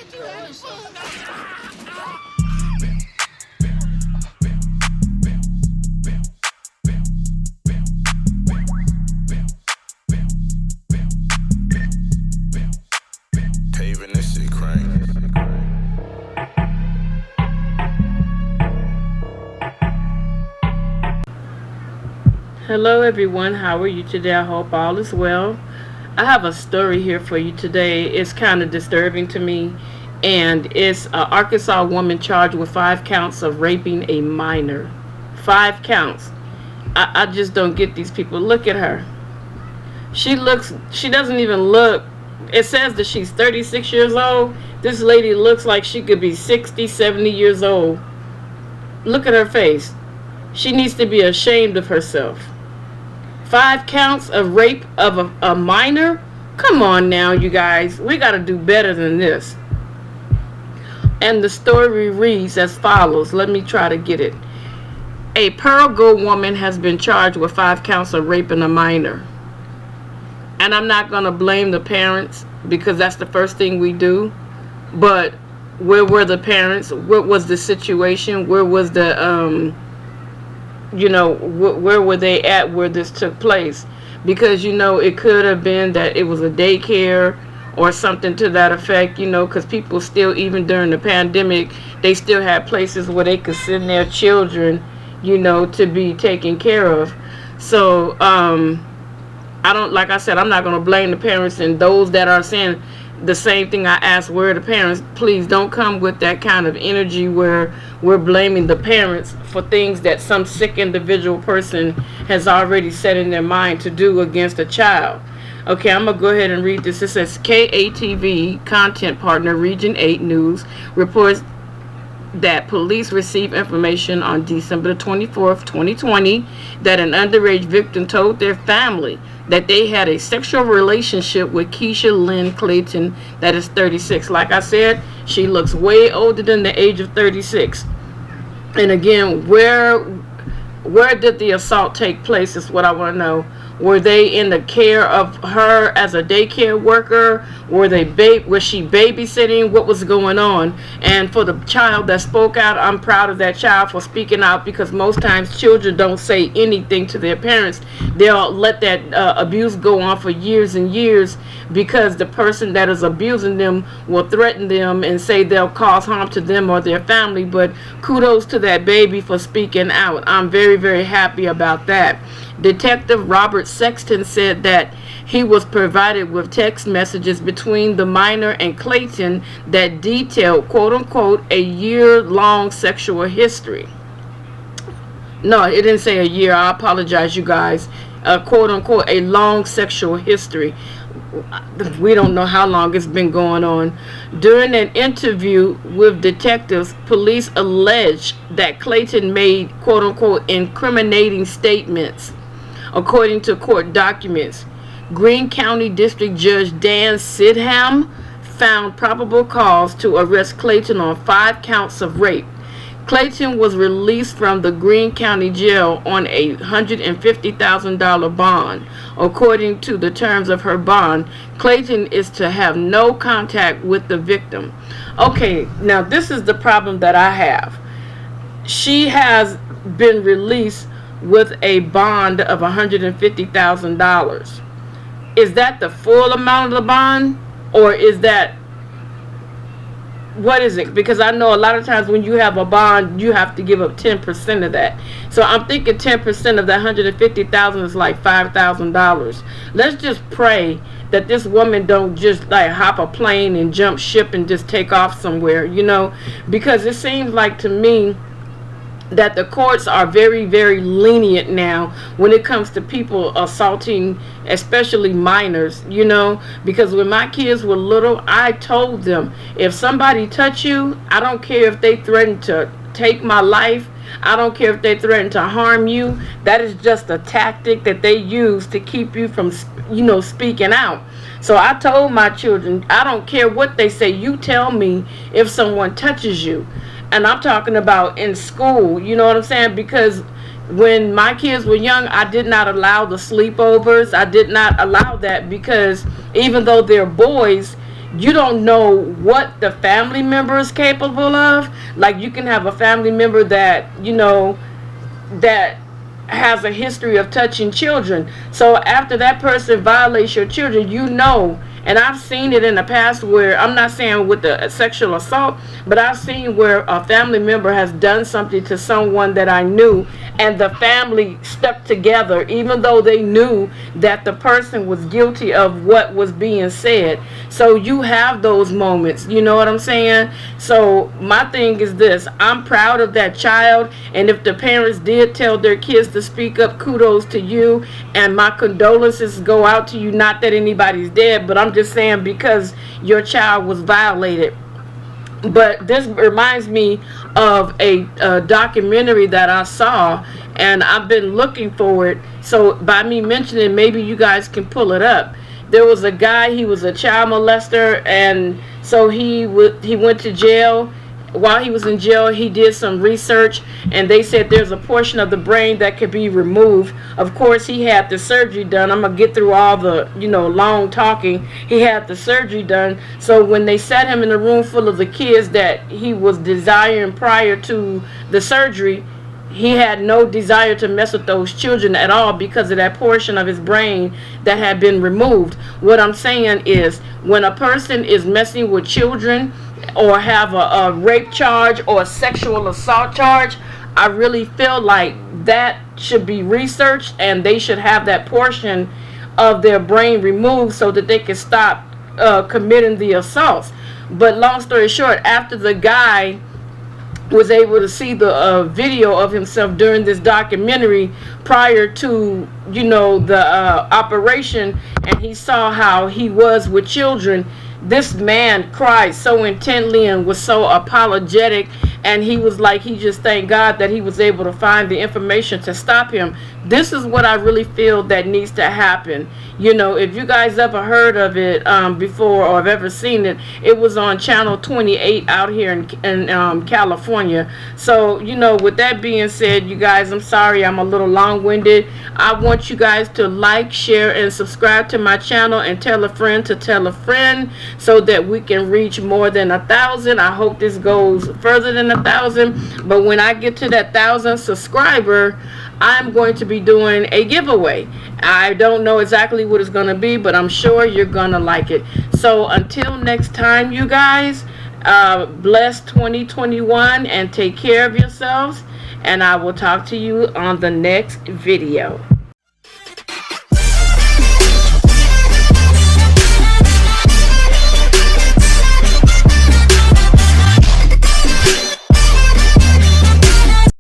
Paving this shit crank. Hello everyone, how are you today? I hope all is well. I have a story here for you today. It's kind of disturbing to me, and it's an Arkansas woman charged with 5 counts of raping a minor. 5 counts. I just don't get these people. Look at her. She doesn't even look, it says that she's 36 years old. This lady looks like she could be 60, 70 years old. Look at her face. She needs to be ashamed of herself. 5 counts of rape of a minor? Come on now, you guys. We got to do better than this. And the story reads as follows. Let me try to get it. A Pearl woman has been charged with 5 counts of raping a minor. And I'm not going to blame the parents, because that's the first thing we do. But where were the parents? What was the situation? Where was the where were they at where this took place? Because it could have been that it was a daycare or something to that effect, because people still, even during the pandemic, they still had places where they could send their children, to be taken care of. So like I said, I'm not going to blame the parents, and those that are saying the same thing I asked, where are the parents? Please don't come with that kind of energy where we're blaming the parents for things that some sick individual person has already set in their mind to do against a child. Okay, I'm going to go ahead and read this. It says KATV content partner Region 8 News reports that police received information on December 24th, 2020, that an underage victim told their family that they had a sexual relationship with Keisha Lynn Clayton, that is 36. Like I said, she looks way older than the age of 36. And again, where did the assault take place is what I want to know. Were they in the care of her as a daycare worker? Was she babysitting? What was going on? And for the child that spoke out, I'm proud of that child for speaking out, because most times children don't say anything to their parents. They'll let that abuse go on for years and years, because the person that is abusing them will threaten them and say they'll cause harm to them or their family. But kudos to that baby for speaking out. I'm very, very happy about that. Detective Robert Sexton said that he was provided with text messages between the minor and Clayton that detailed, quote unquote, a year-long sexual history. No, it didn't say a year. I apologize, you guys. Quote unquote, a long sexual history. We don't know how long it's been going on. During an interview with detectives, police alleged that Clayton made, quote unquote, incriminating statements. According to court documents, Greene County District Judge Dan Sidham found probable cause to arrest Clayton on 5 counts of rape. Clayton was released from the Greene County Jail on a $150,000 bond. According to the terms of her bond, Clayton is to have no contact with the victim. Okay, now this is the problem that I have. She has been released with a bond of $150,000. Is that the full amount of the bond, or is that, what is it? Because I know a lot of times when you have a bond, you have to give up 10% of that. So I'm thinking 10% of that $150,000 is like $5,000. Let's just pray that this woman don't just like hop a plane and jump ship and just take off somewhere, because it seems like to me that the courts are very, very lenient now when it comes to people assaulting, especially minors, because when my kids were little, I told them, if somebody touch you, I don't care if they threaten to take my life, I don't care if they threaten to harm you, that is just a tactic that they use to keep you from, speaking out. So I told my children, I don't care what they say, you tell me if someone touches you. And I'm talking about in school, you know what I'm saying? Because when my kids were young, I did not allow the sleepovers. I did not allow that, because even though they're boys, you don't know what the family member is capable of. Like, you can have a family member that, that has a history of touching children. So after that person violates your children, and I've seen it in the past where, I'm not saying with the sexual assault, but I've seen where a family member has done something to someone that I knew, and the family stuck together even though they knew that the person was guilty of what was being said. So you have those moments, you know what I'm saying? So my thing is this: I'm proud of that child, and if the parents did tell their kids to speak up, kudos to you, and my condolences go out to you. Not that anybody's dead, but I'm just saying, because your child was violated. But this reminds me of a documentary that I saw, and I've been looking for it. So by me mentioning, maybe you guys can pull it up. There was a guy, he was a child molester, and so he went to jail. While he was in jail, he did some research, and they said there's a portion of the brain that could be removed. Of course, he had the surgery done. I'm gonna get through all the long talking. He had the surgery done. So when they sat him in a room full of the kids that he was desiring prior to the surgery, he had no desire to mess with those children at all because of that portion of his brain that had been removed. What I'm saying is, when a person is messing with children, or have a rape charge or a sexual assault charge, I really feel like that should be researched, and they should have that portion of their brain removed so that they can stop committing the assaults. But long story short, after the guy was able to see the video of himself during this documentary prior to the operation, and he saw how he was with children, this man cried so intently and was so apologetic, and he was like, he just thanked God that he was able to find the information to stop him. This is what I really feel that needs to happen. If you guys ever heard of it before, or have ever seen it, it was on channel 28 out here in California. So with that being said, you guys, I'm sorry I'm a little long-winded. I want you guys to like, share, and subscribe to my channel, and tell a friend to tell a friend, so that we can reach more than 1,000. I hope this goes further than 1,000, but when I get to that 1,000 subscriber, I'm going to be doing a giveaway. I don't know exactly what it's going to be, but I'm sure you're going to like it. So until next time, you guys, bless 2021 and take care of yourselves, and I will talk to you on the next video.